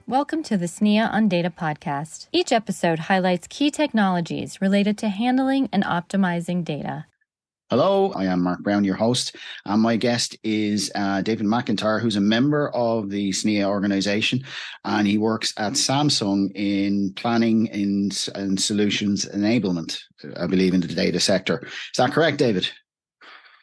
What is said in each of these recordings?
Welcome to the SNIA on Data podcast. Each episode highlights key technologies related to handling and optimizing data. Hello, I am Mark Brown, your host, and my guest is David McIntyre, who's a member of the SNIA organization, and he works at Samsung in planning and solutions enablement, I believe, in the data sector. Is that correct, David?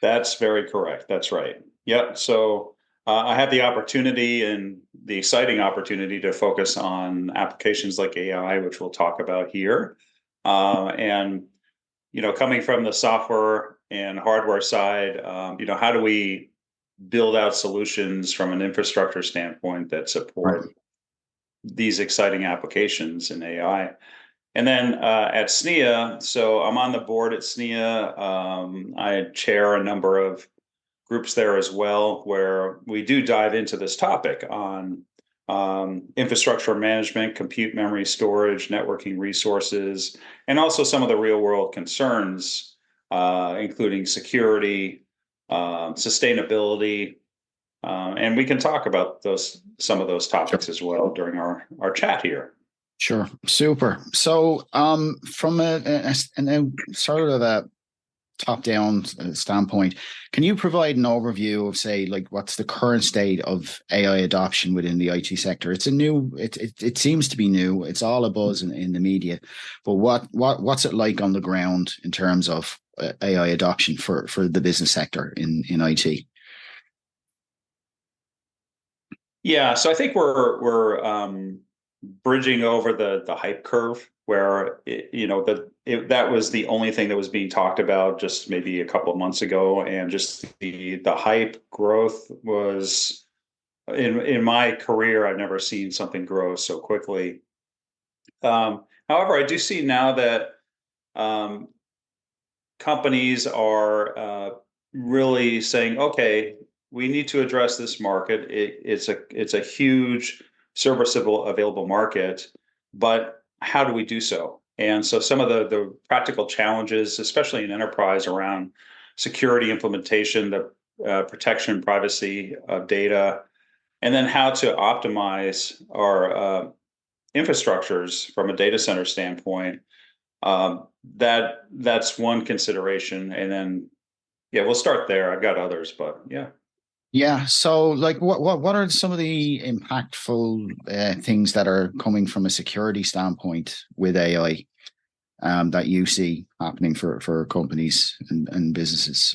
That's very correct. That's right. Yep. So I had the opportunity and the exciting opportunity to focus on applications like AI, which we'll talk about here. Coming from the software and hardware side, how do we build out solutions from an infrastructure standpoint that support these exciting applications in AI? And then at SNIA, so I'm on the board at SNIA. I chair a number of groups there as well, where we do dive into this topic on infrastructure management, compute memory storage, networking resources, and also some of the real world concerns, including security, sustainability, and we can talk about some of those topics as well during our chat here. Sure. Super. So from a sort of a top-down standpoint, can you provide an overview of, say, like, what's the current state of AI adoption within the IT sector? It's it seems to be new. It's all a buzz in the media, but what's it like on the ground in terms of AI adoption for the business sector in IT? Yeah, so I think we're bridging over the hype curve, where that was the only thing that was being talked about just maybe a couple of months ago, and just the hype growth was in my career, I've never seen something grow so quickly. However, I do see now that companies are really saying, okay, we need to address this market. It's a huge serviceable available market, but how do we do so? And so some of the practical challenges, especially in enterprise, around security implementation, the protection and privacy of data, and then how to optimize our infrastructures from a data center standpoint, that's one consideration. And then, we'll start there. I've got others, but yeah. Yeah. So, like, what are some of the impactful things that are coming from a security standpoint with AI that you see happening for companies and businesses?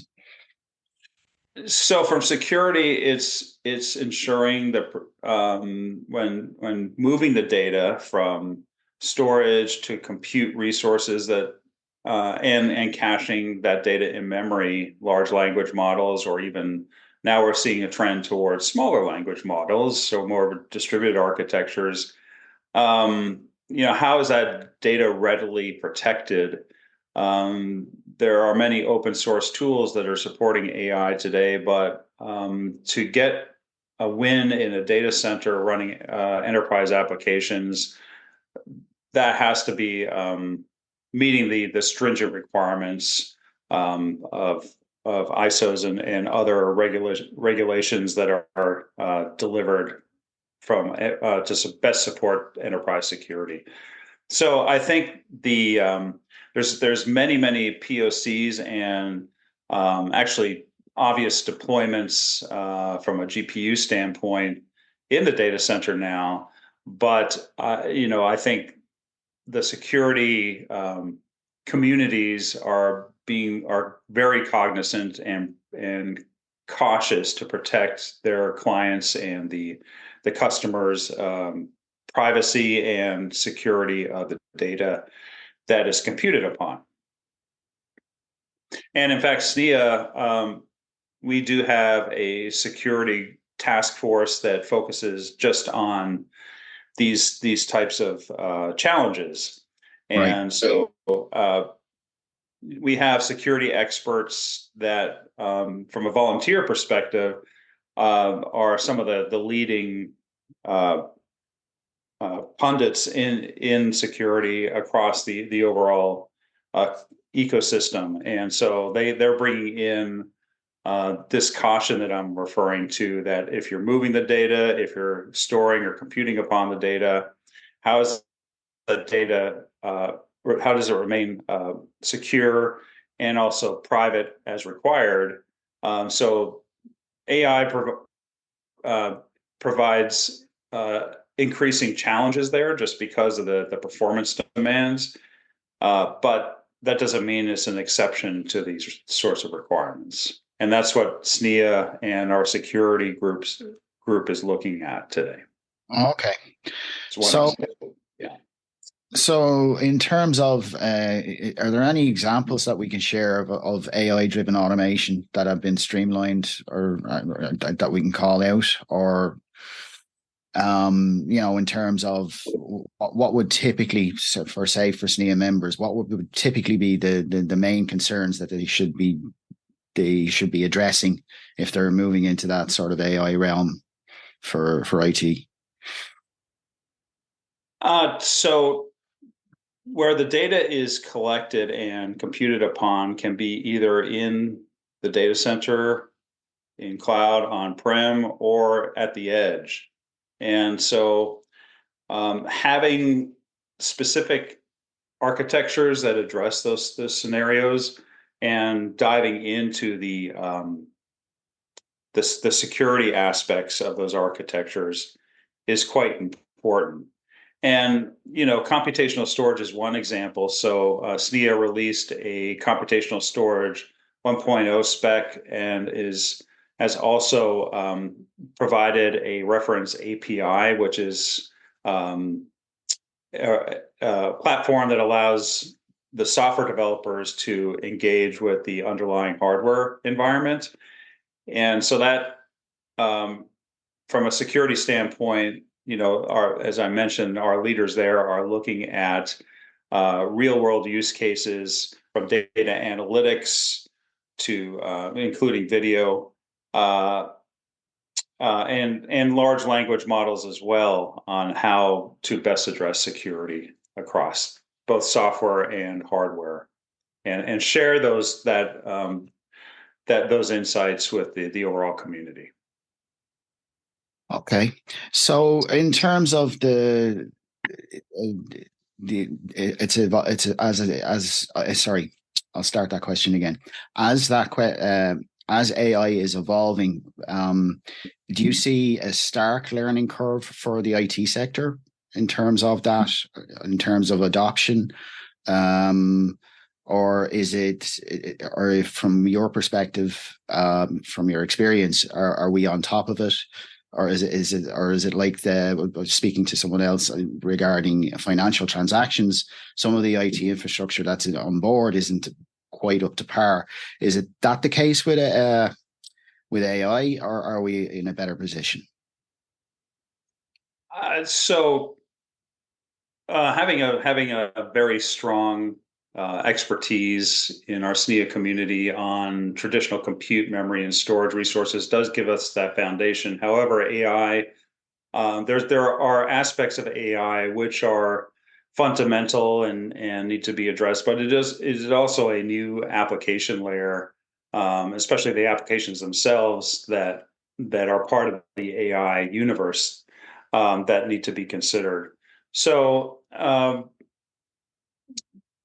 So, from security, it's ensuring that when moving the data from storage to compute resources, that and caching that data in memory, large language models, or even now we're seeing a trend towards smaller language models, so more distributed architectures. How is that data readily protected? There are many open source tools that are supporting AI today, but to get a win in a data center running enterprise applications, that has to be meeting the stringent requirements of ISOs and other regulations that are delivered from to best support enterprise security. So I think there's many POCs and actually obvious deployments from a GPU standpoint in the data center now, but I think the security communities are very cognizant and cautious to protect their clients and the customers' privacy and security of the data that is computed upon. And in fact, SNIA, we do have a security task force that focuses just on these types of challenges. And so we have security experts that, from a volunteer perspective, are some of the leading pundits in security across the overall ecosystem. And so they're bringing in this caution that I'm referring to, that if you're moving the data, if you're storing or computing upon the data, how is the data, how does it remain secure and also private as required? So AI provides increasing challenges there just because of the performance demands, but that doesn't mean it's an exception to these sorts of requirements. And that's what SNIA and our security group is looking at today. Okay. So, yeah. So, in terms of, are there any examples that we can share of AI-driven automation that have been streamlined, or that we can call out, or in terms of what would typically, for SNIA members, what would typically be the main concerns that they should be addressing if they're moving into that sort of AI realm for IT? So where the data is collected and computed upon can be either in the data center, in cloud, on-prem, or at the edge. And so having specific architectures that address those scenarios and diving into the security aspects of those architectures is quite important. And, computational storage is one example. So SNIA released a computational storage 1.0 spec and has also provided a reference API, which is a platform that allows the software developers to engage with the underlying hardware environment. And so that, from a security standpoint, as I mentioned, our leaders there are looking at real world use cases, from data analytics to including video, and large language models as well, on how to best address security across both software and hardware, and share those insights with the overall community. Okay, so in terms of sorry, I'll start that question again. As AI is evolving, do you see a stark learning curve for the IT sector in terms of that, in terms of adoption? Or is it, or from your perspective, from your experience, are we on top of it? Or is it like speaking to someone else regarding financial transactions, some of the IT infrastructure that's on board isn't quite up to par? Is it that the case with AI, or are we in a better position? So having a very strong expertise in our SNIA community on traditional compute, memory, and storage resources does give us that foundation. However, AI, there are aspects of AI which are fundamental and need to be addressed, but it is also a new application layer, especially the applications themselves that are part of the AI universe, that need to be considered. So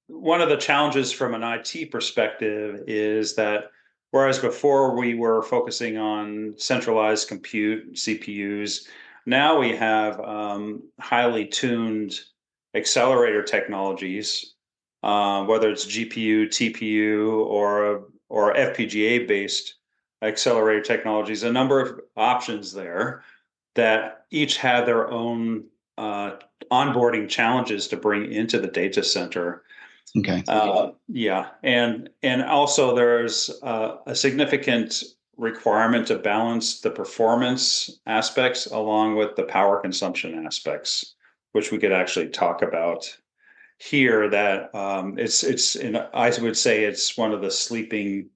one of the challenges from an IT perspective is that whereas before we were focusing on centralized compute, CPUs, now we have highly tuned accelerator technologies, whether it's GPU, TPU, or FPGA based accelerator technologies, a number of options there that each have their own onboarding challenges to bring into the data center. Okay. Yeah, and also there's a significant requirement to balance the performance aspects along with the power consumption aspects, which we could actually talk about here. That I would say it's one of the sleeping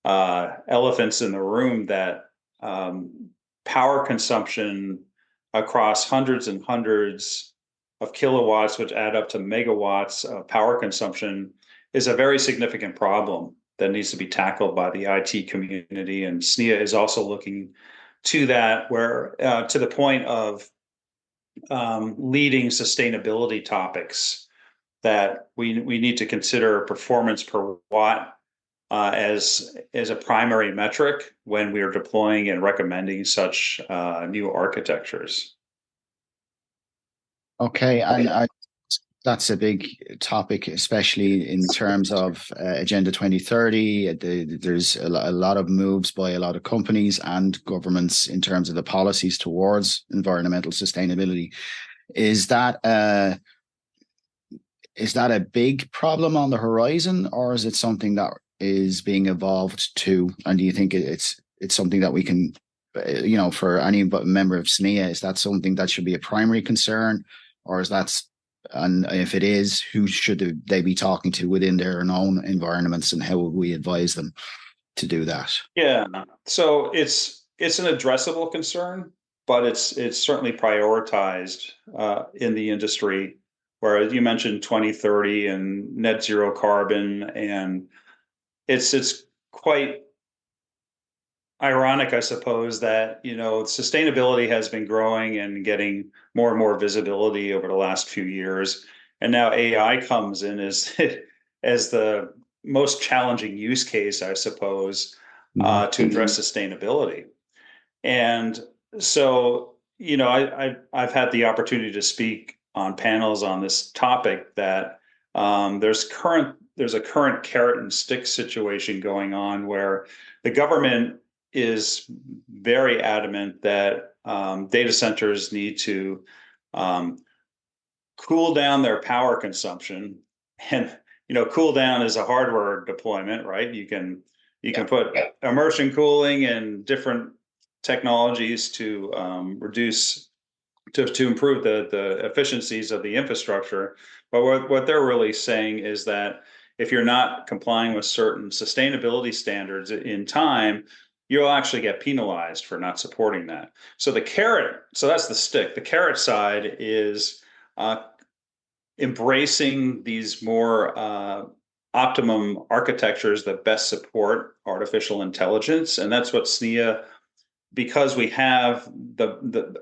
elephants in the room, that power consumption across hundreds and hundreds of kilowatts, which add up to megawatts of power consumption, is a very significant problem. that needs to be tackled by the IT community, and SNIA is also looking to that, where to the point of leading sustainability topics, that we need to consider performance per watt as a primary metric when we are deploying and recommending such new architectures. Okay, and that's a big topic, especially in terms of Agenda 2030. There's a lot of moves by a lot of companies and governments in terms of the policies towards environmental sustainability. Is that a big problem on the horizon, or is it something that is being evolved to? And do you think it's something that we can, for any member of SNIA, is that something that should be a primary concern, or is that, and if it is, who should they be talking to within their own environments, and how would we advise them to do that? Yeah, so it's an addressable concern, but it's certainly prioritized in the industry. Where you mentioned 2030 and net zero carbon, and it's quite ironic, I suppose, that sustainability has been growing and getting more and more visibility over the last few years, and now AI comes in as as the most challenging use case, I suppose, to address sustainability. And so, I've had the opportunity to speak on panels on this topic, that there's a current carrot and stick situation going on, where the government is very adamant that data centers need to cool down their power consumption. And cool down is a hardware deployment, right? You can put immersion cooling and different technologies to reduce to improve the efficiencies of the infrastructure. But what they're really saying is that if you're not complying with certain sustainability standards in time, you'll actually get penalized for not supporting that. So that's the stick. The carrot side is embracing these more optimum architectures that best support artificial intelligence. And that's what SNIA, because we have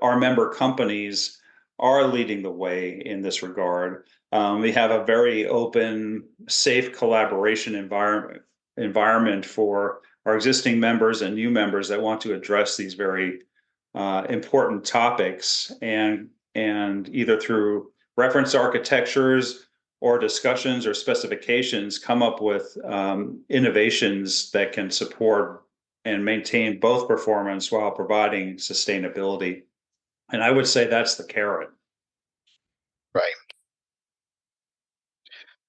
our member companies are leading the way in this regard. We have a very open, safe collaboration environment for our existing members and new members that want to address these very important topics, and either through reference architectures or discussions or specifications come up with innovations that can support and maintain both performance while providing sustainability. And I would say that's the carrot. Right.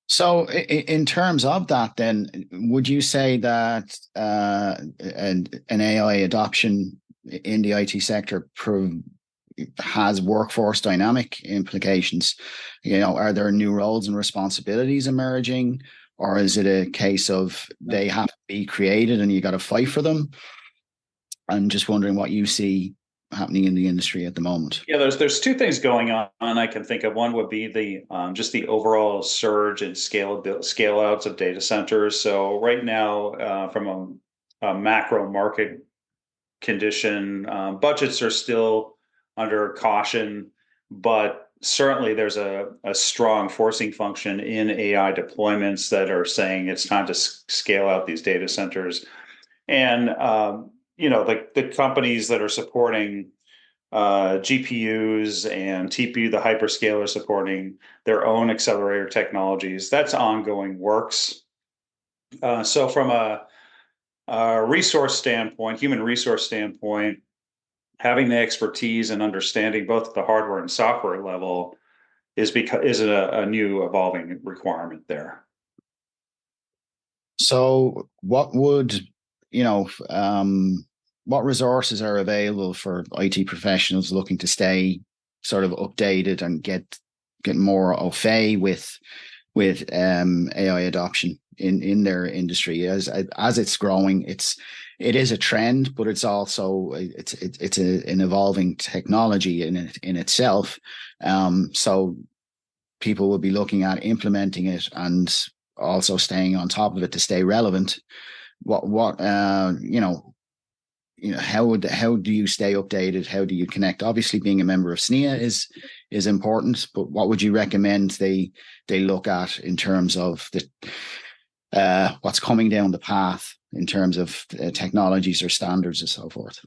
So in terms of that, then, would you say that an AI adoption in the IT sector has workforce dynamic implications? Are there new roles and responsibilities emerging, or is it a case of they have to be created and you got to fight for them? I'm just wondering what you see happening in the industry at the moment. Yeah, there's two things going on I can think of. One would be the just the overall surge and scale outs of data centers. So right now, from a macro market condition, budgets are still under caution, but certainly there's a strong forcing function in AI deployments that are saying it's time to scale out these data centers. And the companies that are supporting GPUs and TPU, the hyperscalers supporting their own accelerator technologies, that's ongoing works. So from a resource standpoint, human resource standpoint, having the expertise and understanding both at the hardware and software level is a new evolving requirement there. So what would, what resources are available for IT professionals looking to stay sort of updated and get more au fait with AI adoption in their industry? As it's growing, it is a trend, but it's also it's an evolving technology in itself. So people will be looking at implementing it and also staying on top of it to stay relevant. How do you stay updated? How do you connect? Obviously, being a member of SNIA is important, but what would you recommend they look at in terms of what's coming down the path in terms of technologies or standards and so forth?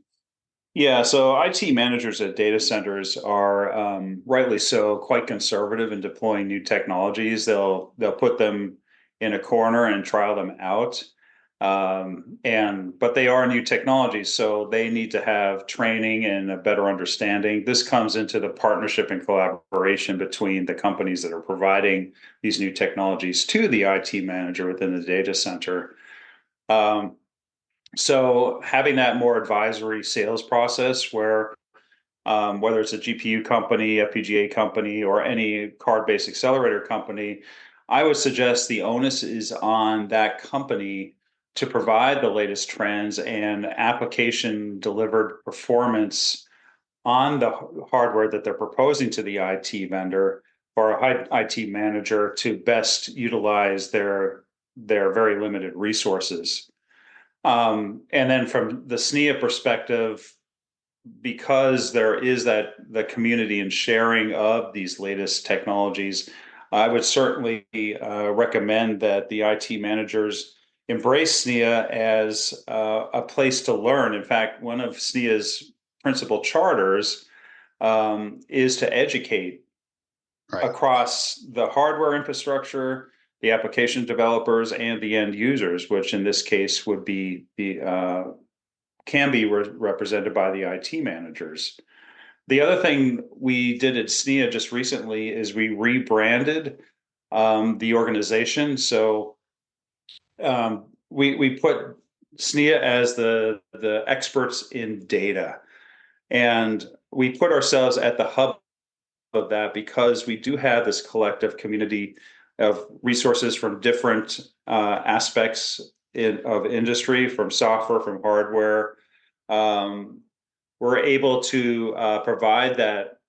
Yeah, so IT managers at data centers are rightly so quite conservative in deploying new technologies. They'll put them in a corner and trial them out. But they are new technologies, so they need to have training and a better understanding. This comes into the partnership and collaboration between the companies that are providing these new technologies to the IT manager within the data center. So having that more advisory sales process where whether it's a GPU company, FPGA company, or any card-based accelerator company, I would suggest the onus is on that company to provide the latest trends and application delivered performance on the hardware that they're proposing to the IT vendor or a IT manager to best utilize their very limited resources. And then from the SNIA perspective, because there is the community and sharing of these latest technologies, I would certainly recommend that the IT managers embrace SNIA as a place to learn. In fact, one of SNIA's principal charters is to educate across the hardware infrastructure, the application developers, and the end users, which in this case would be can be represented by the IT managers. The other thing we did at SNIA just recently is we rebranded the organization. So we put SNIA as the experts in data, and we put ourselves at the hub of that because we do have this collective community of resources from different aspects of industry, from software, from hardware. We're able to provide that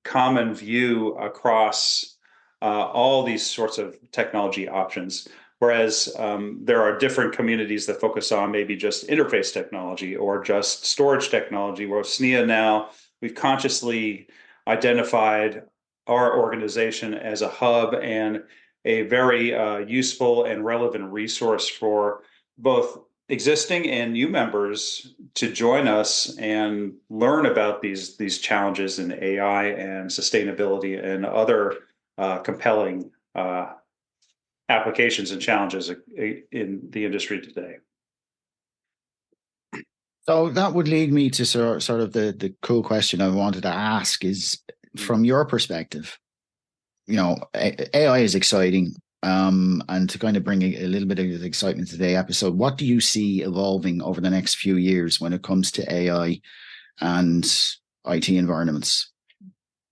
common view across all these sorts of technology options. Whereas there are different communities that focus on maybe just interface technology or just storage technology, where SNIA now, we've consciously identified our organization as a hub and a very useful and relevant resource for both existing and new members to join us and learn about these challenges in AI and sustainability and other compelling applications and challenges in the industry today. So that would lead me to sort of the cool question I wanted to ask is, from your perspective, AI is exciting. And to kind of bring a little bit of excitement to the episode, what do you see evolving over the next few years when it comes to AI and IT environments?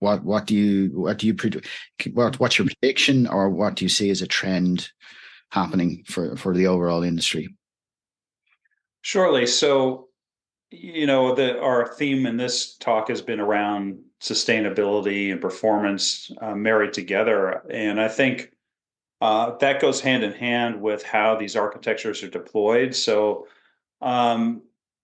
What's your prediction, or what do you see as a trend happening for the overall industry? Surely. So, our theme in this talk has been around sustainability and performance married together, and I think that goes hand in hand with how these architectures are deployed. So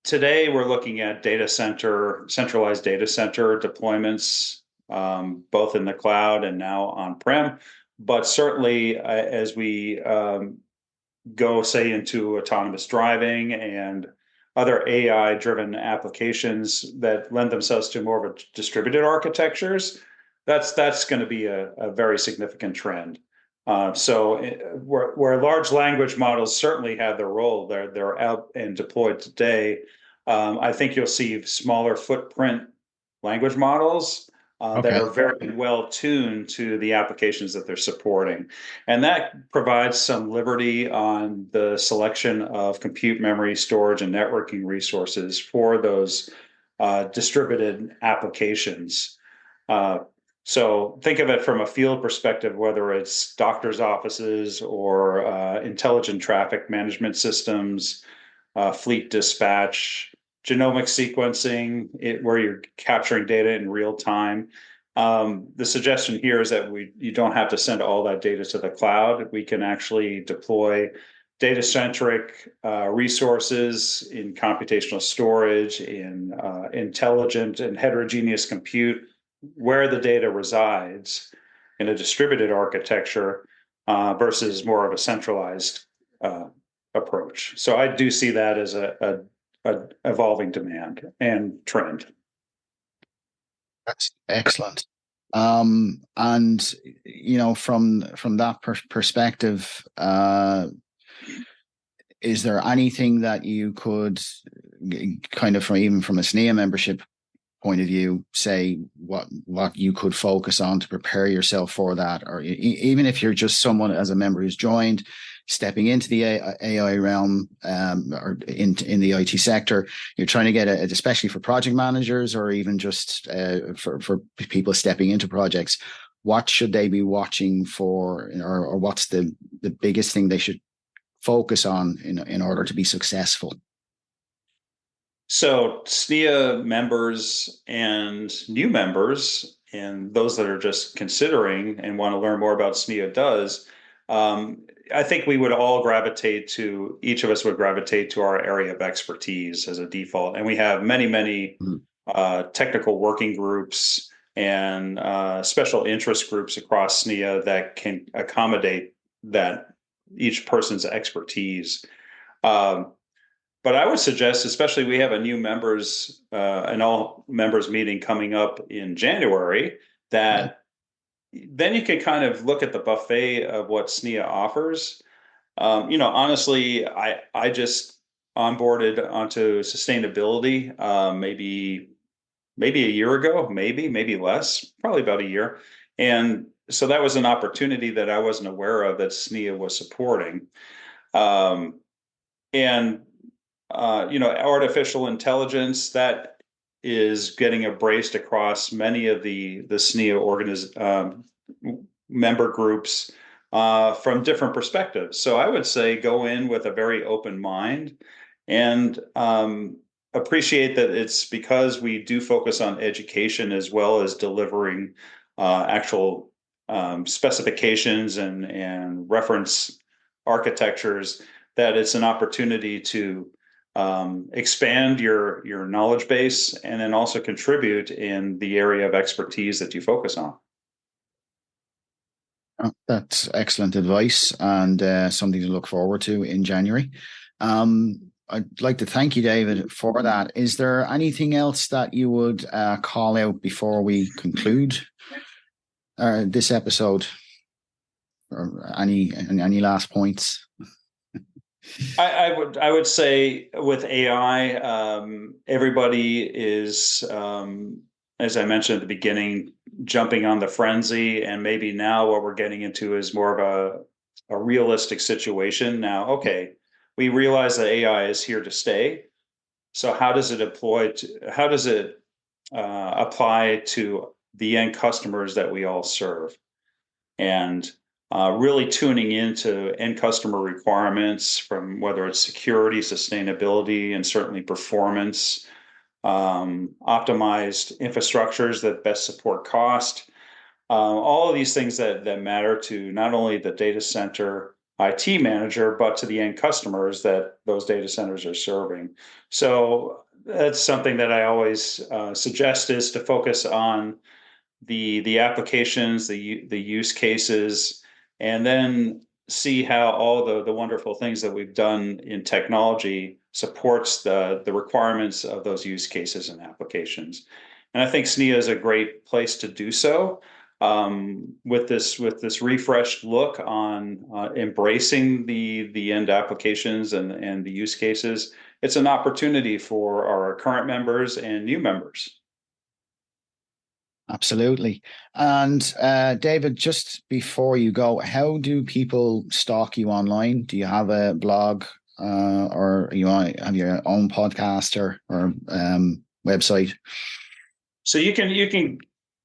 today we're looking at centralized data center deployments, both in the cloud and now on-prem. But certainly as we go, say, into autonomous driving and other AI-driven applications that lend themselves to more of a distributed architectures, that's going to be a very significant trend. So where large language models certainly have their role, they're out and deployed today. I think you'll see smaller footprint language models that are very well tuned to the applications that they're supporting. And that provides some liberty on the selection of compute, memory, storage, and networking resources for those distributed applications. So think of it from a field perspective, whether it's doctors' offices or intelligent traffic management systems, fleet dispatch, genomic sequencing, where you're capturing data in real time. The suggestion here is that you don't have to send all that data to the cloud. We can actually deploy data-centric resources in computational storage, in intelligent and heterogeneous compute, where the data resides in a distributed architecture versus more of a centralized approach. So I do see that as a evolving demand and trend. That's excellent. And from that perspective, is there anything that you could kind of from a SNIA membership point of view say what you could focus on to prepare yourself for that, or even if you're just someone as a member who's joined, stepping into the AI realm or in the IT sector, you're trying to get especially for project managers or even just for people stepping into projects, what should they be watching for, or what's the biggest thing they should focus on in order to be successful? So SNIA members and new members, and those that are just considering and want to learn more about SNIA does, I think we would all each of us would gravitate to our area of expertise as a default. And we have many technical working groups and special interest groups across SNIA that can accommodate that each person's expertise. But I would suggest, especially we have a new an all members meeting coming up in January, that then you can kind of look at the buffet of what SNIA offers. Honestly, I just onboarded onto sustainability maybe a year ago, maybe less, probably about a year. And so that was an opportunity that I wasn't aware of that SNIA was supporting. Artificial intelligence, that is getting embraced across many of the SNIA member groups from different perspectives. So I would say go in with a very open mind and appreciate that it's because we do focus on education as well as delivering actual specifications and reference architectures, that it's an opportunity to expand your knowledge base and then also contribute in the area of expertise that you focus on. Oh, that's excellent advice and something to look forward to in January. I'd like to thank you, David, for that. Is there anything else that you would call out before we conclude this episode, or any last points? I would say with AI, everybody is, as I mentioned at the beginning, jumping on the frenzy, and maybe now what we're getting into is more of a realistic situation. Now, okay, we realize that AI is here to stay. So how does it apply to the end customers that we all serve? And really tuning into end customer requirements, from whether it's security, sustainability, and certainly performance, optimized infrastructures that best support cost, all of these things that matter to not only the data center IT manager, but to the end customers that those data centers are serving. So that's something that I always suggest, is to focus on the applications, the use cases, and then see how all the wonderful things that we've done in technology supports the requirements of those use cases and applications. And I think SNIA is a great place to do so, with this refreshed look on embracing the end applications and the use cases. It's an opportunity for our current members and new members. Absolutely. And David, just before you go, how do people stalk you online? Do you have a blog, or have your own podcast or website? So you can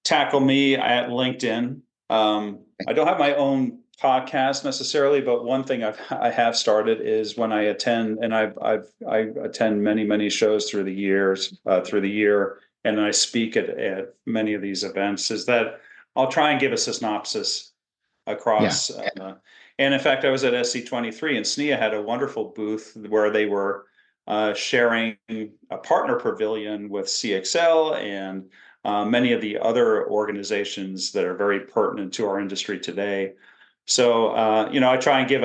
tackle me at LinkedIn. I don't have my own podcast necessarily, but one thing I have started is when I attend, and I attend many shows through the year, and I speak at many of these events, is that I'll try and give a synopsis across. And in fact, I was at SC23, and SNIA had a wonderful booth where they were sharing a partner pavilion with CXL and many of the other organizations that are very pertinent to our industry today. So, I try and give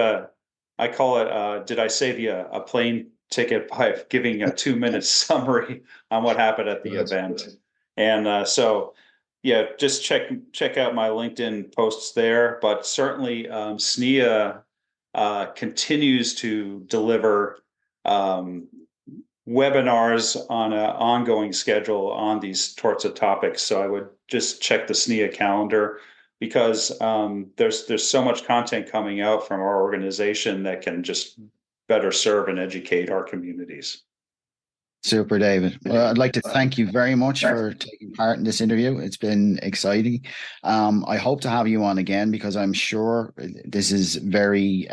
I call it, did I save you a plane ticket by giving a 2-minute summary on what happened at the event? And just check out my LinkedIn posts there. But certainly, SNIA continues to deliver webinars on an ongoing schedule on these sorts of topics. So I would just check the SNIA calendar, because there's so much content coming out from our organization that can just better serve and educate our communities. Super, David. Well, I'd like to thank you very much for taking part in this interview. It's been exciting. I hope to have you on again, because I'm sure this is very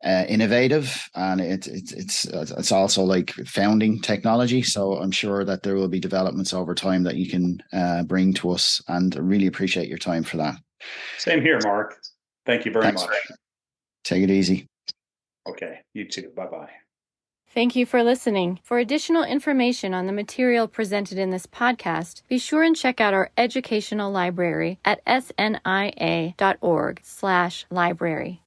innovative, and it's also like founding technology. So I'm sure that there will be developments over time that you can bring to us, and I really appreciate your time for that. Same here, Mark. Thank you very much. Take it easy. Okay, you too. Bye-bye. Thank you for listening. For additional information on the material presented in this podcast, be sure and check out our educational library at snia.org/library.